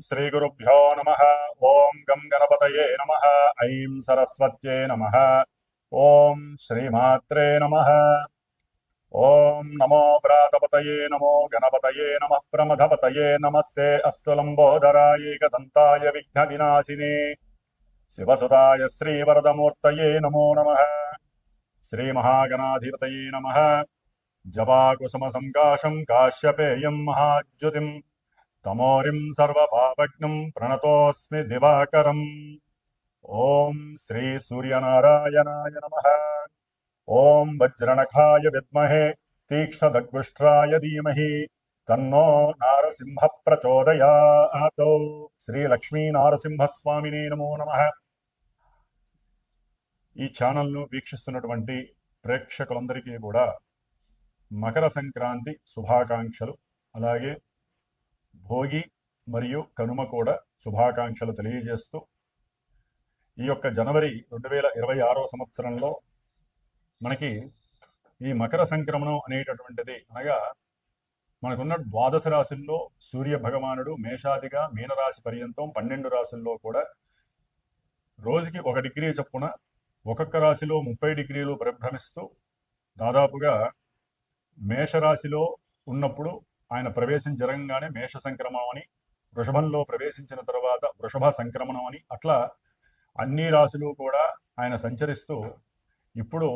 श्रीगुरुभ्यो नमः। ओं गं गणपतये नमः। ऐं सरस्वत्यै नमः। ओं श्रीमात्रे नमः। ओं नमो व्रातपतये नमो गणपतये नमः। प्रमथपतये नमस्ते अस्तु लम्बोदराय एकदन्ताय विघ्नविनाशिने शिवसुताय श्रीवरदमूर्तये नमो नमः। श्रीमहागणाधिपतये नमः। जपाकुसुमसङ्काशं काश्यपेयं महाद्युतिम् तमोरिं सर्वपापज्ञं प्रणतोऽस्मि दिवाकरम्। ॐ श्री सूर्यनारायणाय नमः। ॐ वज्रनखाय विद्महे तीक्ष्णदग्विष्ट्राय धीमहि तन्नो नारसिंह प्रचोदयात्। శ్రీ లక్ష్మీ నారసింహస్వామినే నమో నమః. ఈ ఛానల్ను వీక్షిస్తున్నటువంటి ప్రేక్షకులందరికీ కూడా మకర సంక్రాంతి శుభాకాంక్షలు, అలాగే భోగి మరియు కనుమ కూడా శుభాకాంక్షలు తెలియజేస్తూ, ఈ యొక్క జనవరి 2026 సంవత్సరంలో మనకి ఈ మకర సంక్రమణం అనేటటువంటిది, అనగా మనకున్న ద్వాదశ రాశుల్లో సూర్య భగవానుడు మేషాదిగా మీనరాశి పర్యంతం 12 రాశుల్లో కూడా రోజుకి 1 డిగ్రీ చొప్పున ఒక్కొక్క రాశిలో 30 డిగ్రీలు పరిభ్రమిస్తూ, దాదాపుగా మేషరాశిలో ఉన్నప్పుడు ఆయన ప్రవేశం జరగంగానే మేష సంక్రమణం అని, వృషభంలో ప్రవేశించిన తర్వాత వృషభ సంక్రమణం అని, అట్లా అన్ని రాశులు కూడా ఆయన సంచరిస్తూ, ఇప్పుడు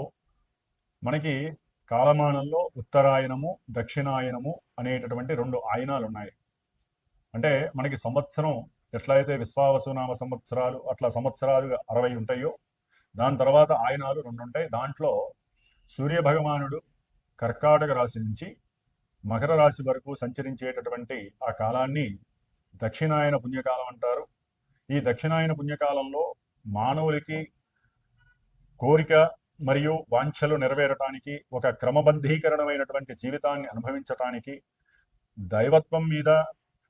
మనకి కాలమానంలో ఉత్తరాయణము దక్షిణాయనము అనేటటువంటి 2 ఆయనాలు ఉన్నాయి. అంటే మనకి సంవత్సరం ఎట్లయితే విశ్వావసునామ సంవత్సరాలు అట్లా సంవత్సరాలు 60 ఉంటాయో, దాని తర్వాత ఆయనాలు 2 ఉంటాయి. దాంట్లో సూర్యభగవానుడు కర్కాటక రాశి నుంచి మకర రాశి వరకు సంచరించేటటువంటి ఆ కాలాన్ని దక్షిణాయన పుణ్యకాలం అంటారు. ఈ దక్షిణాయన పుణ్యకాలంలో మానవులకి కోరిక మరియు వాంఛలు నెరవేరటానికి, ఒక క్రమబద్ధీకరణమైనటువంటి జీవితాన్ని అనుభవించటానికి, దైవత్వం మీద,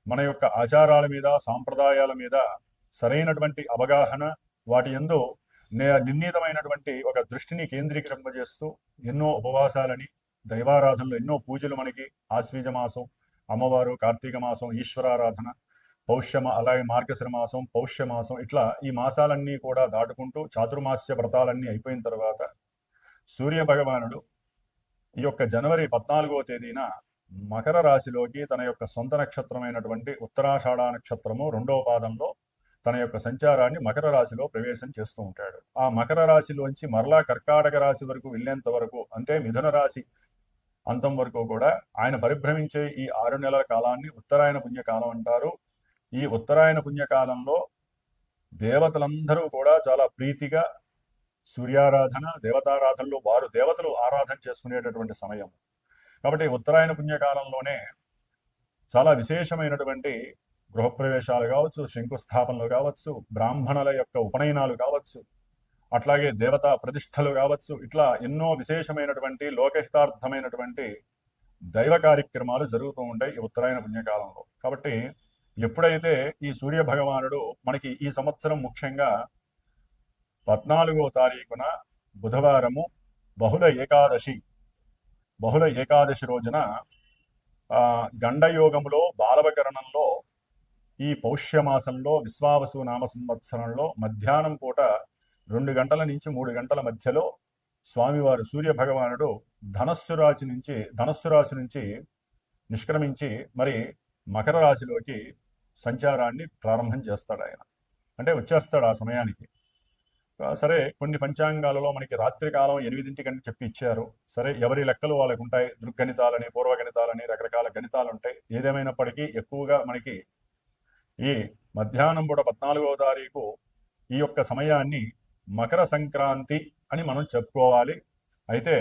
మన యొక్క ఆచారాల మీద, సాంప్రదాయాల మీద సరైనటువంటి అవగాహన, వాటి యందు నిర్ణీతమైనటువంటి ఒక దృష్టిని కేంద్రీకరింపజేస్తూ ఎన్నో ఉపవాసాలని, దైవారాధనలు, ఎన్నో పూజలు, మనకి ఆశ్వీజ మాసం, అమ్మవారు, కార్తీక మాసం, ఈశ్వరారాధన, అలాగే మార్గశిర మాసం, పౌష్య మాసం, ఇట్లా ఈ మాసాలన్నీ కూడా దాటుకుంటూ చాతుర్మాస్య వ్రతాలన్నీ అయిపోయిన తర్వాత సూర్య భగవానుడు ఈ యొక్క జనవరి 14వ తేదీన మకర రాశిలోకి తన యొక్క సొంత నక్షత్రమైనటువంటి ఉత్తరాషాఢ నక్షత్రము 2వ పాదంలో తన యొక్క సంచారాన్ని మకర రాశిలో ప్రవేశం చేస్తూ ఉంటాడు. ఆ మకర రాశిలోంచి మరలా కర్కాటక రాశి వరకు వెళ్ళేంత వరకు, అంటే మిథున రాశి అంతం వరకు కూడా ఆయన పరిభ్రమించే ఈ 6 నెలల కాలాన్ని ఉత్తరాయణ పుణ్యకాలం అంటారు. ఈ ఉత్తరాయణ పుణ్యకాలంలో దేవతలందరూ కూడా చాలా ప్రీతిగా సూర్యారాధన, దేవతారాధనలో వారు దేవతలు ఆరాధన చేసుకునేటటువంటి సమయం. కాబట్టి ఉత్తరాయణ పుణ్యకాలంలోనే చాలా విశేషమైనటువంటి గృహప్రవేశాలు కావచ్చు, శంకుస్థాపనలు కావచ్చు, బ్రాహ్మణుల యొక్క ఉపనయనాలు కావచ్చు, అట్లాగే దేవతా ప్రతిష్టలు కావచ్చు, ఇట్లా ఎన్నో విశేషమైనటువంటి లోకహితార్థమైనటువంటి దైవ కార్యక్రమాలు జరుగుతూ ఉంటాయి ఈ ఉత్తరాయణ పుణ్యకాలంలో. కాబట్టి ఎప్పుడైతే ఈ సూర్య భగవానుడు మనకి ఈ సంవత్సరం ముఖ్యంగా 14వ తారీఖున బుధవారము బహుళ ఏకాదశి రోజున గండయోగములో బాలవకరణంలో ఈ పౌష్యమాసంలో విశ్వావసు నామ సంవత్సరంలో మధ్యాహ్నం పూట 2 గంటల నుంచి 3 గంటల మధ్యలో స్వామివారు సూర్య భగవానుడు ధనస్సు రాశి నుంచి నిష్క్రమించి మరి మకర రాశిలోకి సంచారాన్ని ప్రారంభం చేస్తాడు. ఆయన అంటే వచ్చేస్తాడు ఆ సమయానికి. సరే, కొన్ని పంచాంగాలలో మనకి రాత్రి కాలం 8 చెప్పి ఇచ్చారు. సరే, ఎవరి లెక్కలు వాళ్ళకు ఉంటాయి. దృగ్గణితాలని, పూర్వగణితాలని, రకరకాల గణితాలు ఉంటాయి. ఏదేమైనప్పటికీ ఎక్కువగా మనకి ఈ మధ్యాహ్నం పూట 14వ తారీఖు ఈ యొక్క సమయాన్ని మకర సంక్రాంతి అని మనం చెప్పుకోవాలి. అయితే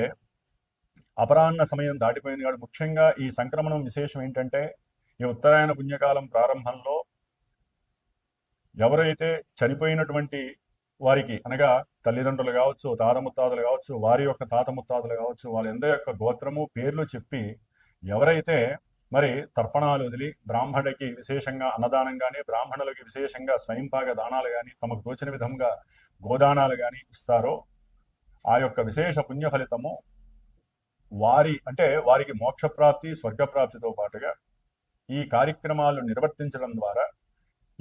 అపరాహ్న సమయం దాటిపోయింది కాబట్టి ముఖ్యంగా ఈ సంక్రమణం విశేషం ఏంటంటే, ఈ ఉత్తరాయణ పుణ్యకాలం ప్రారంభంలో ఎవరైతే చనిపోయినటువంటి వారికి, అనగా తల్లిదండ్రులు కావచ్చు, తాత ముత్తాతలు కావచ్చు, వారి యొక్క తాత ముత్తాతలు కావచ్చు, వాళ్ళందరి యొక్క గోత్రము పేర్లు చెప్పి ఎవరైతే మరి తర్పణాలు వదిలి బ్రాహ్మణుడికి విశేషంగా అన్నదానం కానీ, బ్రాహ్మణులకి విశేషంగా స్వయంపాక దానాలు కానీ, తమకు తోచిన విధంగా గోదానాలు కానీ ఇస్తారో ఆ యొక్క విశేష పుణ్య ఫలితము వారికి మోక్షప్రాప్తి, స్వర్గప్రాప్తితో పాటుగా ఈ కార్యక్రమాలు నిర్వర్తించడం ద్వారా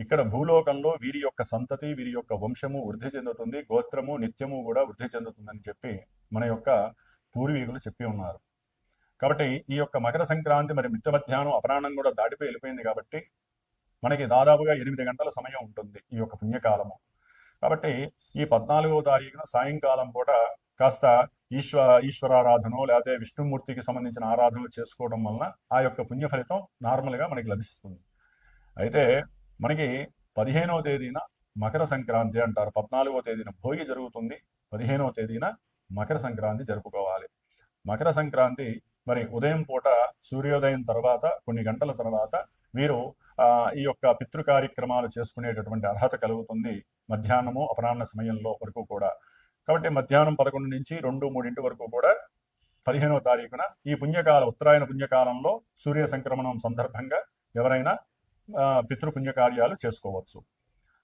ఇక్కడ భూలోకంలో వీరి యొక్క సంతతి, వీరి యొక్క వంశము వృద్ధి చెందుతుంది, గోత్రము నిత్యము కూడా వృద్ధి చెందుతుందని చెప్పి మన యొక్క పూర్వీకులు చెప్పి ఉన్నారు. కాబట్టి ఈ యొక్క మకర సంక్రాంతి మరి మిట్ట మధ్యాహ్నం అపరాహ్నం కూడా దాటిపోయి వెళ్ళిపోయింది కాబట్టి మనకి దాదాపుగా 8 గంటల సమయం ఉంటుంది ఈ యొక్క పుణ్యకాలము. కాబట్టి ఈ 14వ తారీఖున సాయంకాలం పూట కాస్త ఈశ్వరారాధన లేకపోతే విష్ణుమూర్తికి సంబంధించిన ఆరాధనలు చేసుకోవడం వలన ఆ యొక్క పుణ్య ఫలితం నార్మల్గా మనకి లభిస్తుంది. అయితే మనకి 15వ తేదీన మకర సంక్రాంతి అంటారు. 14వ తేదీన భోగి జరుగుతుంది, 15వ తేదీన మకర సంక్రాంతి జరుపుకోవాలి. మకర సంక్రాంతి మరి ఉదయం పూట సూర్యోదయం తర్వాత కొన్ని గంటల తర్వాత వీరు ఈ యొక్క పితృ కార్యక్రమాలు చేసుకునేటటువంటి అర్హత కలుగుతుంది మధ్యాహ్నము అపరాహ్న సమయంలో వరకు కూడా. కాబట్టి మధ్యాహ్నం 11 నుంచి 2-3 వరకు కూడా 15వ తారీఖున ఈ పుణ్యకాల ఉత్తరాయణ పుణ్యకాలంలో సూర్య సంక్రమణం సందర్భంగా ఎవరైనా పితృపుణ్యకార్యాలు చేసుకోవచ్చు.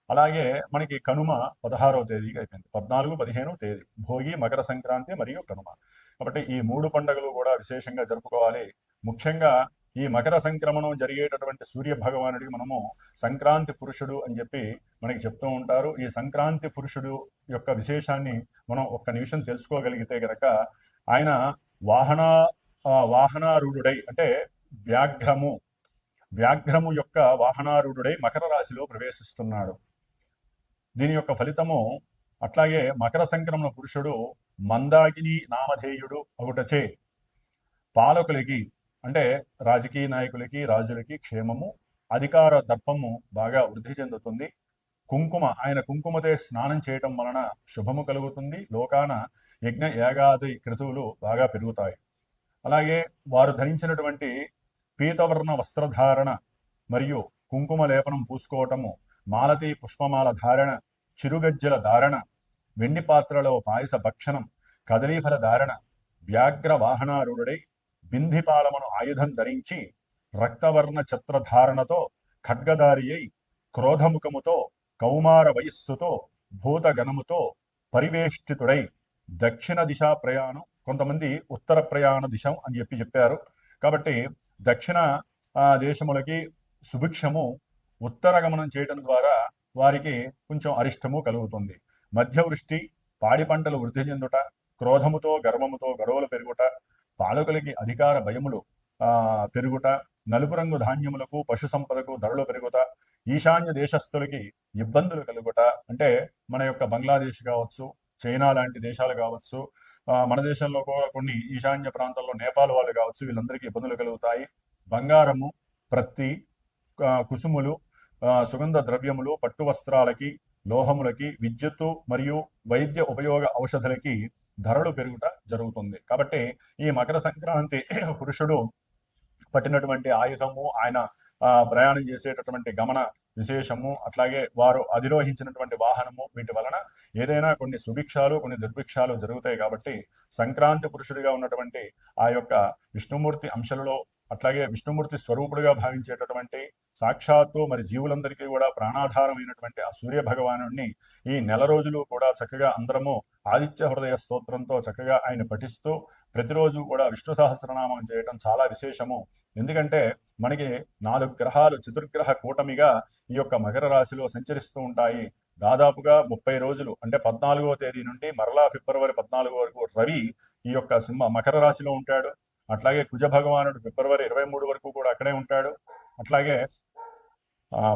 అలాగే మనకి కనుమ 16వ తేదీకి అయిపోయింది. 14, 15వ తేదీ భోగి, మకర సంక్రాంతి మరియు కనుమ. కాబట్టి ఈ 3 పండుగలు కూడా విశేషంగా జరుపుకోవాలి. ముఖ్యంగా ఈ మకర సంక్రమణం జరిగేటటువంటి సూర్య భగవానుడికి మనము సంక్రాంతి పురుషుడు అని చెప్పి మనకి చెప్తూ ఉంటారు. ఈ సంక్రాంతి పురుషుడు యొక్క విశేషాన్ని మనం ఒక్క నిమిషం తెలుసుకోగలిగితే గనక ఆయన వాహనారూఢుడై అంటే వ్యాఘ్రము యొక్క వాహనారూఢుడై మకర రాశిలో ప్రవేశిస్తున్నాడు. దీని యొక్క ఫలితము అట్లాగే మకర సంక్రమణ పురుషుడు మందాకిని నామధేయుడు ఒకటచే పాలకులకి అంటే రాజకీయ నాయకులకి, రాజులకి క్షేమము, అధికార దర్పము బాగా వృద్ధి చెందుతుంది. ఆయన కుంకుమతే స్నానం చేయటం వలన శుభము కలుగుతుంది. లోకాన యజ్ఞ యాగాది క్రతువులు బాగా పెరుగుతాయి. అలాగే వారు ధరించినటువంటి పీతవర్ణ వస్త్రధారణ మరియు కుంకుమ లేపనం పూసుకోవటము, మాలతీ పుష్పమాల ధారణ, చిరుగజ్జల ధారణ, వెండి పాత్రలో పాయస భక్షణం, కదలీఫల ధారణ, వ్యాఘ్ర వాహనారూఢుడై బింధిపాలమును ఆయుధం ధరించి రక్తవర్ణ ఛత్రధారణతో ఖడ్గధారి అయి క్రోధముఖముతో కౌమార వయస్సుతో భూతగణముతో పరివేష్టితుడై దక్షిణ దిశా ప్రయాణం, కొంతమంది ఉత్తర ప్రయాణ దిశం అని చెప్పారు. కాబట్టి దక్షిణ దేశములకి సుభిక్షము, ఉత్తర గమనం చేయడం ద్వారా వారికి కొంచెం అరిష్టము కలుగుతుంది. మధ్యవృష్టి, పాడి పంటలు వృద్ధి చెందుట, క్రోధముతో గర్వముతో గొడవలు పెరుగుట, పాలకులకి అధికార భయములు పెరుగుట, నలుపు రంగు ధాన్యములకు పశు సంపదకు ధరలు పెరుగుట, ఈశాన్య దేశస్థులకి ఇబ్బందులు కలుగుట అంటే మన యొక్క బంగ్లాదేశ్ కావచ్చు, చైనా లాంటి దేశాలు కావచ్చు, మన దేశంలో కూడా కొన్ని ఈశాన్య ప్రాంతాల్లో నేపాల్ వాళ్ళు కావచ్చు, వీళ్ళందరికీ ఇబ్బందులు కలుగుతాయి. బంగారము, ప్రత్తి, కుసుములు, సుగంధ ద్రవ్యములు, పట్టు వస్త్రాలకి, లోహములకి, విద్యుత్తు మరియు వైద్య ఉపయోగ ఔషధులకి ధరలు పెరుగుట జరుగుతుంది. కాబట్టి ఈ మకర సంక్రాంతి పురుషుడు పట్టినటువంటి ఆయుధము, ఆయన ప్రయాణం చేసేటటువంటి గమన విశేషము, అట్లాగే వారు అధిరోహించినటువంటి వాహనము, వీటి వలన ఏదైనా కొన్ని సుభిక్షాలు కొన్ని దుర్భిక్షాలు జరుగుతాయి. కాబట్టి సంక్రాంతి పురుషుడిగా ఉన్నటువంటి ఆ యొక్క విష్ణుమూర్తి అంశలలో అట్లాగే విష్ణుమూర్తి స్వరూపుడుగా భావించేటటువంటి సాక్షాత్తు మరి జీవులందరికీ కూడా ప్రాణాధారమైనటువంటి ఆ సూర్య భగవానుడిని ఈ నెల రోజులు కూడా చక్కగా అందరము ఆదిత్య హృదయ స్తోత్రంతో చక్కగా ఆయన పఠిస్తూ ప్రతిరోజు కూడా విష్ణు సహస్రనామం చేయటం చాలా విశేషము. ఎందుకంటే మనకి 4 గ్రహాలు చతుర్గ్రహ కూటమిగా ఈ యొక్క మకర రాశిలో సంచరిస్తూ ఉంటాయి. దాదాపుగా 30 రోజులు అంటే 14వ తేదీ నుండి మరలా ఫిబ్రవరి 14 వరకు రవి ఈ యొక్క మకర రాశిలో ఉంటాడు. అట్లాగే కుజ భగవానుడు ఫిబ్రవరి 23 వరకు కూడా అక్కడే ఉంటాడు. అట్లాగే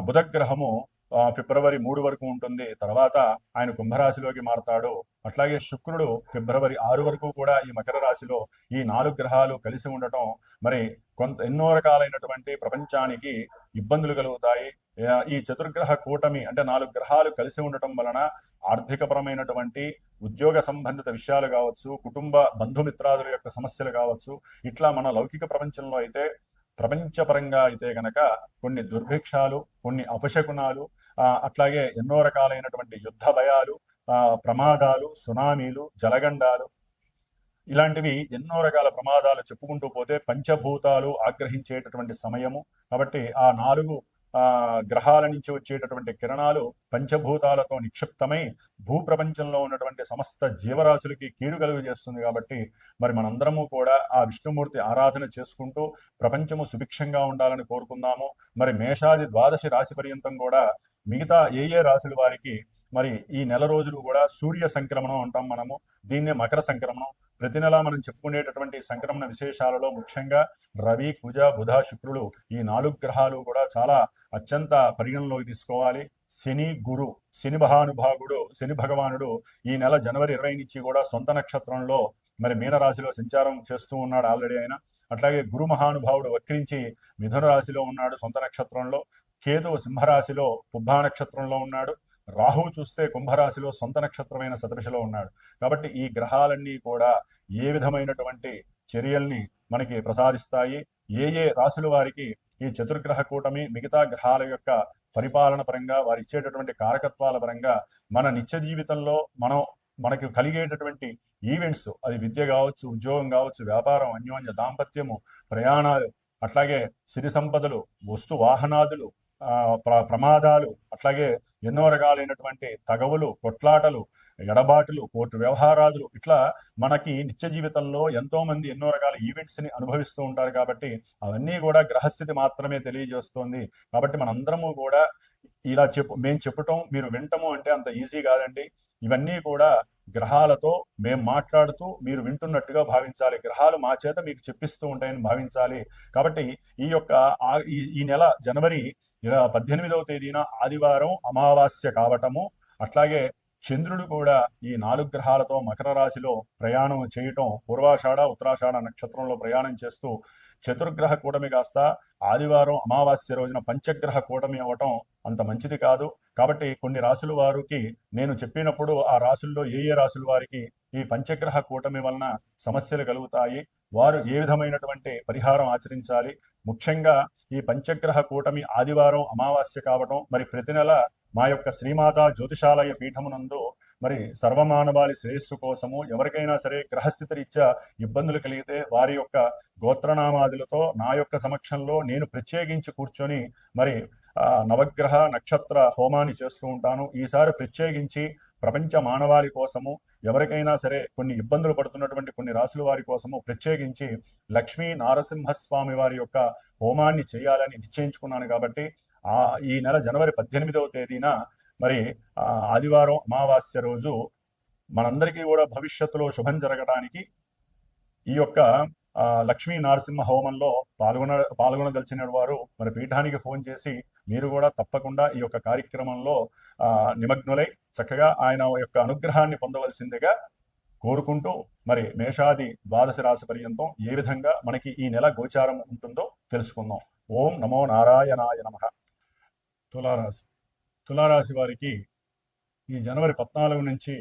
బుధగ్రహము ఫిబ్రవరి 3 వరకు ఉంటుంది, తర్వాత ఆయన కుంభరాశిలోకి మారతాడు. అట్లాగే శుక్రుడు ఫిబ్రవరి 6 వరకు కూడా ఈ మకర రాశిలో ఈ 4 గ్రహాలు కలిసి ఉండటం మరి ఎన్నో రకాలైనటువంటి ప్రపంచానికి ఇబ్బందులు కలుగుతాయి. ఈ చతుర్గ్రహ కూటమి అంటే 4 గ్రహాలు కలిసి ఉండటం వలన ఆర్థికపరమైనటువంటి ఉద్యోగ సంబంధిత విషయాలు కావచ్చు, కుటుంబ బంధుమిత్రాదుల యొక్క సమస్యలు కావచ్చు, ఇట్లా మన లౌకిక ప్రపంచంలో అయితే ప్రపంచపరంగా అయితే గనక కొన్ని దుర్భిక్షాలు, కొన్ని అపశకునాలు, అట్లాగే ఎన్నో రకాలైనటువంటి యుద్ధ భయాలు, ప్రమాదాలు, సునామీలు, జలగండాలు, ఇలాంటివి ఎన్నో రకాల ప్రమాదాలు చెప్పుకుంటూ పోతే పంచభూతాలు ఆగ్రహించేటటువంటి సమయము. కాబట్టి ఆ 4 గ్రహాల నుంచి వచ్చేటటువంటి కిరణాలు పంచభూతాలతో నిక్షిప్తమై భూప్రపంచంలో ఉన్నటువంటి సమస్త జీవరాశులకి కీడు కలుగు చేస్తుంది. కాబట్టి మరి మనందరము కూడా ఆ విష్ణుమూర్తి ఆరాధన చేసుకుంటూ ప్రపంచము సుభిక్షంగా ఉండాలని కోరుకుందాము. మరి మేషాది 12 రాశి పర్యంతం కూడా మిగతా ఏ రాశుల వారికి మరి ఈ నెల రోజులు కూడా సూర్య సంక్రమణం అంటాం మనము, దీన్నే మకర సంక్రమణం. ప్రతి నెల మనం చెప్పుకునేటటువంటి సంక్రమణ విశేషాలలో ముఖ్యంగా రవి, కుజ, బుధ, శుక్రుడు ఈ 4 గ్రహాలు కూడా చాలా అత్యంత పరిగణలోకి తీసుకోవాలి. శని, గురు, శని భగవానుడు ఈ నెల జనవరి 20 నుంచి కూడా సొంత నక్షత్రంలో మరి మీనరాశిలో సంచారం చేస్తూ ఉన్నాడు ఆల్రెడీ ఆయన. అట్లాగే గురు మహానుభావుడు వక్రించి మిథున రాశిలో ఉన్నాడు సొంత నక్షత్రంలో. కేతువు సింహరాశిలో పుబ్బా నక్షత్రంలో ఉన్నాడు. రాహువు చూస్తే కుంభరాశిలో సొంత నక్షత్రమైన శతభిషలో ఉన్నాడు. కాబట్టి ఈ గ్రహాలన్నీ కూడా ఏ విధమైనటువంటి చర్యల్ని మనకి ప్రసాదిస్తాయి, ఏ రాశుల వారికి ఈ చతుర్గ్రహ కూటమి మిగతా గ్రహాల యొక్క పరిపాలన పరంగా వారు ఇచ్చేటటువంటి కారకత్వాల పరంగా మన నిత్య జీవితంలో మనకి కలిగేటటువంటి ఈవెంట్స్, అది విద్య కావచ్చు, ఉద్యోగం కావచ్చు, వ్యాపారం, అన్యోన్య దాంపత్యము, ప్రయాణాలు, అట్లాగే సిరి సంపదలు, వస్తు వాహనాదులు, ప్రమాదాలు, అట్లాగే ఎన్నో రకాలైనటువంటి తగవులు, కొట్లాటలు, ఎడబాటులు, కోర్టు వ్యవహారాదులు, ఇట్లా మనకి నిత్య జీవితంలో ఎంతో మంది ఎన్నో రకాల ఈవెంట్స్ ని అనుభవిస్తూ ఉంటారు. కాబట్టి అవన్నీ కూడా గ్రహస్థితి మాత్రమే తెలియజేస్తోంది. కాబట్టి మనందరము కూడా ఇలా మేము చెప్పటం మీరు వింటము అంటే అంత ఈజీ కాదండి. ఇవన్నీ కూడా గ్రహాలతో మేము మాట్లాడుతూ మీరు వింటున్నట్టుగా భావించాలి. గ్రహాలు మా చేత మీకు చెప్పిస్తూ ఉంటాయని భావించాలి. కాబట్టి ఈ నెల జనవరి 18వ తేదీన ఆదివారం అమావాస్య కావటము, అట్లాగే చంద్రుడు కూడా ఈ 4 గ్రహాలతో మకర రాశిలో ప్రయాణం చేయటం, పూర్వాషాఢ ఉత్తరాషాఢ నక్షత్రంలో ప్రయాణం చేస్తూ చతుర్గ్రహ కూటమి కాస్త ఆదివారం అమావాస్య రోజున పంచగ్రహ కూటమి అవ్వటం అంత మంచిది కాదు. కాబట్టి కొన్ని రాశుల వారికి నేను చెప్పినప్పుడు ఆ రాశుల్లో ఏ రాశుల వారికి ఈ పంచగ్రహ కూటమి వలన సమస్యలు కలుగుతాయి, వారు ఏ విధమైనటువంటి పరిహారం ఆచరించాలి. ముఖ్యంగా ఈ పంచగ్రహ కూటమి ఆదివారం అమావాస్య కావటం, మరి ప్రతి నెల మా యొక్క శ్రీమాత జ్యోతిషాలయ పీఠమునందు మరి సర్వమానవాళి శ్రేయస్సు కోసము ఎవరికైనా సరే గ్రహస్థితి రీత్యా ఇబ్బందులు కలిగితే వారి యొక్క గోత్రనామాదులతో నా యొక్క సమక్షంలో నేను ప్రత్యేకించి కూర్చొని మరి నవగ్రహ నక్షత్ర హోమాన్ని చేస్తూ ఉంటాను. ఈసారి ప్రత్యేకించి ప్రపంచ మానవాళి కోసము ఎవరికైనా సరే కొన్ని ఇబ్బందులు పడుతున్నటువంటి కొన్ని రాశుల వారి కోసము ప్రత్యేకించి లక్ష్మీ నారసింహస్వామి వారి యొక్క హోమాన్ని చేయాలని నిశ్చయించుకున్నాను. కాబట్టి ఈ నెల జనవరి 18వ తేదీన మరి ఆదివారం అమావాస్య రోజు మనందరికీ కూడా భవిష్యత్తులో శుభం జరగడానికి ఈ యొక్క లక్ష్మీ నరసింహ హోమంలో పాల్గొనదలిచిన వారు మరి పీఠానికి ఫోన్ చేసి మీరు కూడా తప్పకుండా ఈ యొక్క కార్యక్రమంలో నిమగ్నులై చక్కగా ఆయన యొక్క అనుగ్రహాన్ని పొందవలసిందిగా కోరుకుంటూ మరి మేషాది ద్వాదశ రాశి పర్యంతం ఏ విధంగా మనకి ఈ నెల గోచారం ఉంటుందో తెలుసుకుందాం. ఓం నమో నారాయణాయ నమః. తులారాశి వారికి ఈ జనవరి 14 నుంచి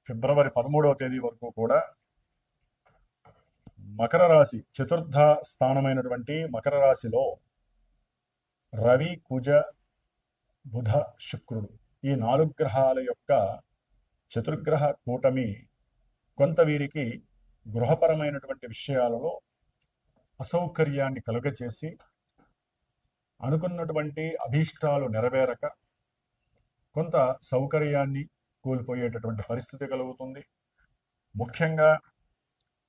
ఫిబ్రవరి 13వ తేదీ వరకు కూడా మకర రాశి చతుర్థ స్థానమైనటువంటి మకర రాశిలో రవి, కుజ, బుధ, శుక్రుడు ఈ 4 గ్రహాల యొక్క చతుర్గ్రహ కూటమి కొంత వీరికి గృహపరమైనటువంటి విషయాలలో అసౌకర్యాన్ని కలుగచేసి అనుకున్నటువంటి అభీష్టాలు నెరవేరక కొంత సౌకర్యాన్ని కోల్పోయేటటువంటి పరిస్థితి కలుగుతుంది. ముఖ్యంగా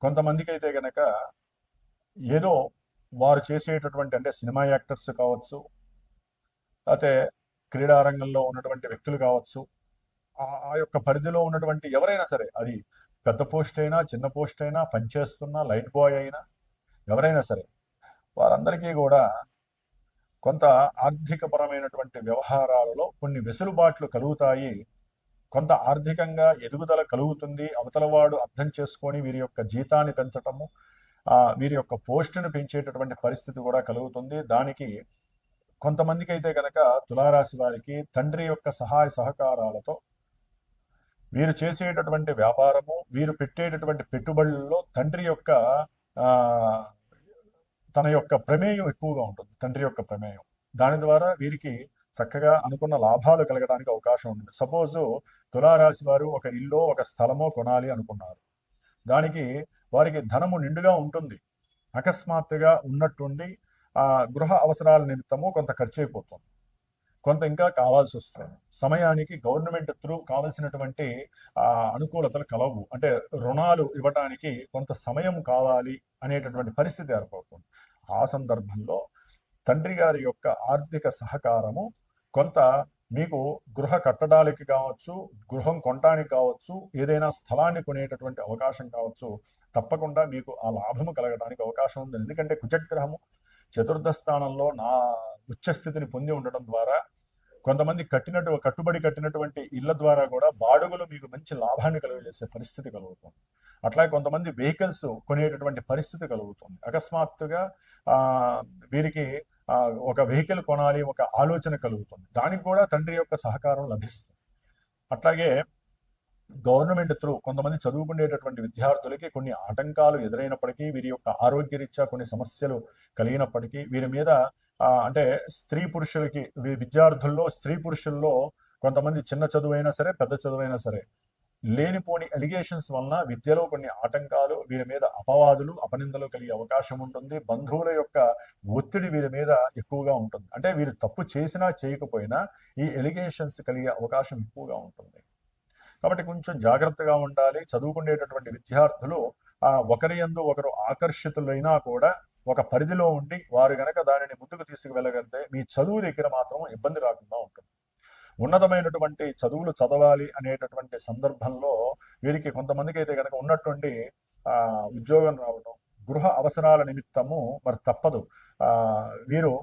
కొంతమందికి అయితే గనక ఏదో వారు చేసేటటువంటి అంటే సినిమా యాక్టర్స్ కావచ్చు, అయితే క్రీడారంగంలో ఉన్నటువంటి వ్యక్తులు కావచ్చు, ఆ యొక్క పరిధిలో ఉన్నటువంటి ఎవరైనా సరే, అది పెద్ద పోస్ట్ అయినా చిన్న పోస్ట్ అయినా పనిచేస్తున్నా లైట్ బాయ్ అయినా ఎవరైనా సరే, వారందరికీ కూడా కొంత ఆర్థికపరమైనటువంటి వ్యవహారాలలో కొన్ని వెసులుబాట్లు కలుగుతాయి. కొంత ఆర్థికంగా ఎదుగుదల కలుగుతుంది. అవతలవాడు అర్థం చేసుకొని వీరి యొక్క జీతాన్ని పెంచటము, వీరి యొక్క పోస్టును పెంచేటటువంటి పరిస్థితి కూడా కలుగుతుంది. దానికి కొంతమందికి అయితే కనుక తులారాశి వారికి తండ్రి యొక్క సహాయ సహకారాలతో వీరు చేసేటటువంటి వ్యాపారము, వీరు పెట్టేటటువంటి పెట్టుబడుల్లో తండ్రి యొక్క తన యొక్క ప్రమేయం ఎక్కువగా ఉంటుంది. తండ్రి యొక్క ప్రమేయం, దాని ద్వారా వీరికి చక్కగా అనుకున్న లాభాలు కలగడానికి అవకాశం ఉంటుంది. సపోజు తులారాశి వారు ఒక ఇల్లు ఒక స్థలమో కొనాలి అనుకున్నారు. దానికి వారికి ధనము నిండుగా ఉంటుంది. అకస్మాత్తుగా ఉన్నట్టుండి గృహ అవసరాల నిమిత్తము కొంత ఖర్చు అయిపోతుంది, కొంత ఇంకా కావాల్సి వస్తుంది. సమయానికి గవర్నమెంట్ త్రూ కావలసినటువంటి అనుకూలతలు కలవు. అంటే రుణాలు ఇవ్వడానికి కొంత సమయం కావాలి అనేటటువంటి పరిస్థితి ఏర్పడుతుంది. ఆ సందర్భంలో తండ్రి గారి యొక్క ఆర్థిక సహకారము కొంత మీకు గృహ కట్టడానికి కావచ్చు, గృహం కొనడానికి కావచ్చు, ఏదైనా స్థలాన్ని కొనేటటువంటి అవకాశం కావచ్చు, తప్పకుండా మీకు ఆ లాభము కలగడానికి అవకాశం ఉంది. ఎందుకంటే కుజగ్రహము చతుర్థ స్థానంలో ఉచ్చ స్థితిని పొంది ఉండడం ద్వారా కొంతమంది కట్టుబడి కట్టినటువంటి ఇళ్ల ద్వారా కూడా బాడుగులు మీకు మంచి లాభాన్ని కలుగజేసే పరిస్థితి కలుగుతుంది. అట్లాగే కొంతమంది వెహికల్స్ కొనేటటువంటి పరిస్థితి కలుగుతుంది. అకస్మాత్తుగా ఆ వీరికి ఒక వెహికల్ కొనాలి, ఒక ఆలోచన కలుగుతుంది. దానికి కూడా తండ్రి యొక్క సహకారం లభిస్తుంది. అట్లాగే గవర్నమెంట్ త్రూ కొంతమంది చదువుకునేటటువంటి విద్యార్థులకి కొన్ని ఆటంకాలు ఎదురైనప్పటికీ, వీరి యొక్క ఆరోగ్యరీత్యా కొన్ని సమస్యలు కలిగినప్పటికీ, వీరి మీద అంటే స్త్రీ పురుషులకి విద్యార్థుల్లో స్త్రీ పురుషుల్లో కొంతమంది చిన్న చదువైనా సరే, పెద్ద చదువైనా సరే, లేనిపోని ఎలిగేషన్స్ వలన విద్యలో కొన్ని ఆటంకాలు, వీరి మీద అపవాదులు, అపనిందలు కలిగే అవకాశం ఉంటుంది. బంధువుల యొక్క ఒత్తిడి వీరి మీద ఎక్కువగా ఉంటుంది. అంటే వీరు తప్పు చేసినా చేయకపోయినా ఈ ఎలిగేషన్స్ కలిగే అవకాశం ఎక్కువగా ఉంటుంది. కాబట్టి కొంచెం జాగ్రత్తగా ఉండాలి. చదువుకునేటటువంటి విద్యార్థులు ఒకరి యందు ఒకరు ఆకర్షితులైనా కూడా ఒక పరిధిలో ఉండి వారు గనక దానిని ముందుకు తీసుకువెళ్ళగలిగితే మీ చదువు దగ్గర మాత్రం ఇబ్బంది రాకుండా ఉంటుంది. ఉన్నతమైనటువంటి చదువులు చదవాలి అనేటటువంటి సందర్భంలో వీరికి కొంతమందికి అయితే కనుక ఉన్నటువంటి ఉద్యోగం రావడం, గృహ అవసరాల నిమిత్తము మరి తప్పదు వీరు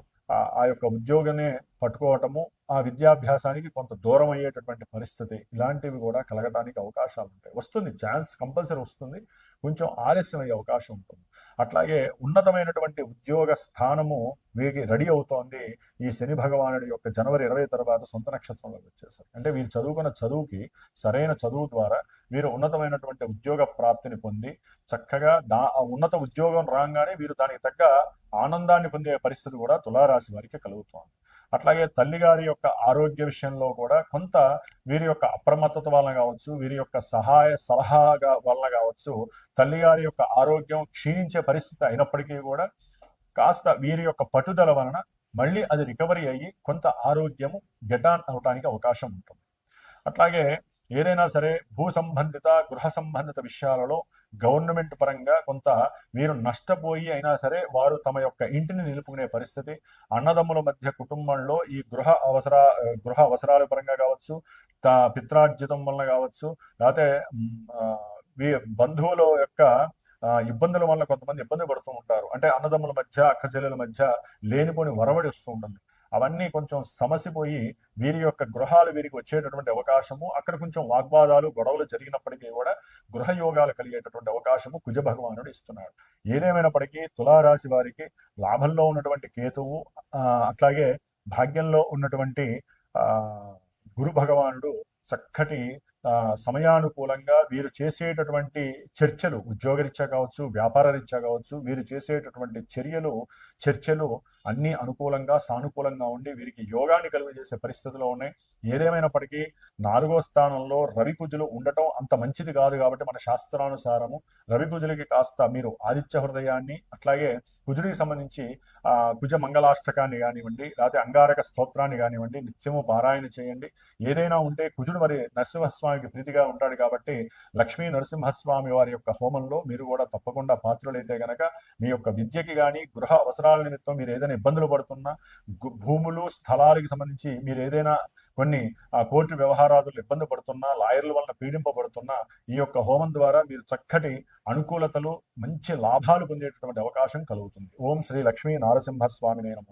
ఆ యొక్క ఉద్యోగాన్ని పట్టుకోవటము, ఆ విద్యాభ్యాసానికి కొంత దూరం అయ్యేటటువంటి పరిస్థితి, ఇలాంటివి కూడా కలగడానికి అవకాశాలు ఉంటాయి. వస్తుంది, ఛాన్స్ కంపల్సరీ వస్తుంది, కొంచెం ఆలస్యం అయ్యే అవకాశం ఉంటుంది. అట్లాగే ఉన్నతమైనటువంటి ఉద్యోగ స్థానము వీరికి రెడీ అవుతోంది ఈ శని భగవానుడి యొక్క జనవరి 20 తర్వాత సొంత నక్షత్రంలోకి వచ్చేసారు. అంటే వీరు చదువుకున్న చదువుకి సరైన చదువు ద్వారా వీరు ఉన్నతమైనటువంటి ఉద్యోగ ప్రాప్తిని పొంది చక్కగా ఉన్నత ఉద్యోగం రాగానే వీరు దానికి తగ్గ ఆనందాన్ని పొందే పరిస్థితి కూడా తులారాశి వారికి కలుగుతోంది. అట్లాగే తల్లిగారి యొక్క ఆరోగ్య విషయంలో కూడా కొంత వీరి యొక్క అప్రమత్తత వలన కావచ్చు, వీరి యొక్క సలహా వలన కావచ్చు, తల్లిగారి యొక్క ఆరోగ్యం క్షీణించే పరిస్థితి అయినప్పటికీ కూడా కాస్త వీరి యొక్క పట్టుదల వలన మళ్ళీ అది రికవరీ అయ్యి కొంత ఆరోగ్యము గెటాన్ అవడానికి అవకాశం ఉంటుంది. అట్లాగే ఏదైనా సరే భూ సంబంధిత, గృహ సంబంధిత విషయాలలో గవర్నమెంట్ పరంగా కొంత వీరు నష్టపోయి అయినా సరే వారు తమ యొక్క ఇంటిని నిలుపుకునే పరిస్థితి, అన్నదమ్ముల మధ్య కుటుంబంలో ఈ గృహ అవసరాల పరంగా కావచ్చు, పిత్రార్జితం వలన కావచ్చు, లేకపోతే బంధువుల యొక్క ఇబ్బందుల వల్ల కొంతమంది ఇబ్బంది పడుతూ ఉంటారు. అంటే అన్నదమ్ముల మధ్య, అక్క చెల్లెల మధ్య లేనిపోని వరవడి వస్తూ ఉంటుంది. అవన్నీ కొంచెం సమసిపోయి వీరి యొక్క గృహాలు వీరికి వచ్చేటటువంటి అవకాశము, అక్కడ కొంచెం వాగ్వాదాలు, గొడవలు జరిగినప్పటికీ కూడా గృహయోగాలు కలిగేటటువంటి అవకాశము కుజ భగవానుడు ఇస్తున్నాడు. ఏదేమైనప్పటికీ తులారాశి వారికి లాభంలో ఉన్నటువంటి కేతువు, అట్లాగే భాగ్యంలో ఉన్నటువంటి గురు భగవానుడు చక్కటి సమయానుకూలంగా వీరు చేసేటటువంటి చర్చలు, ఉద్యోగరీత్యా కావచ్చు, వ్యాపార రీత్యా కావచ్చు, వీరు చేసేటటువంటి చర్చలు అన్ని అనుకూలంగా, సానుకూలంగా ఉండి వీరికి యోగాన్ని కలుగజేసే పరిస్థితుల్లో ఉన్నాయి. ఏదేమైనప్పటికీ 4వ స్థానంలో రవికుజులు ఉండటం అంత మంచిది కాదు. కాబట్టి మన శాస్త్రానుసారము రవికుజులకి కాస్త మీరు ఆదిత్య హృదయాన్ని, అట్లాగే కుజుడికి సంబంధించి కుజ మంగళాష్టకాన్ని కానివ్వండి, లేకపోతే అంగారక స్తోత్రాన్ని కానివ్వండి నిత్యము పారాయణ చేయండి. ఏదైనా ఉంటే కుజుడు మరి నరసింహస్వామికి ప్రీతిగా ఉంటాడు కాబట్టి లక్ష్మీ నరసింహస్వామి వారి యొక్క హోమంలో మీరు కూడా తప్పకుండా పాత్రలైతే గనక మీ యొక్క విద్యకి కానీ, గృహ అవసరాల నిమిత్తం మీరు ఏదైనా ఇబ్బందులు పడుతున్నా, భూములు స్థలాలకు సంబంధించి మీరు ఏదైనా కొన్ని కోర్టు వ్యవహారాలు ఇబ్బంది పడుతున్నా, లాయర్ల వలన పీడింపబడుతున్నా, ఈ యొక్క హోమం ద్వారా మీరు చక్కటి అనుకూలతలు, మంచి లాభాలు పొందేటటువంటి అవకాశం కలుగుతుంది. ఓం శ్రీ లక్ష్మీ నరసింహస్వామినే నమః.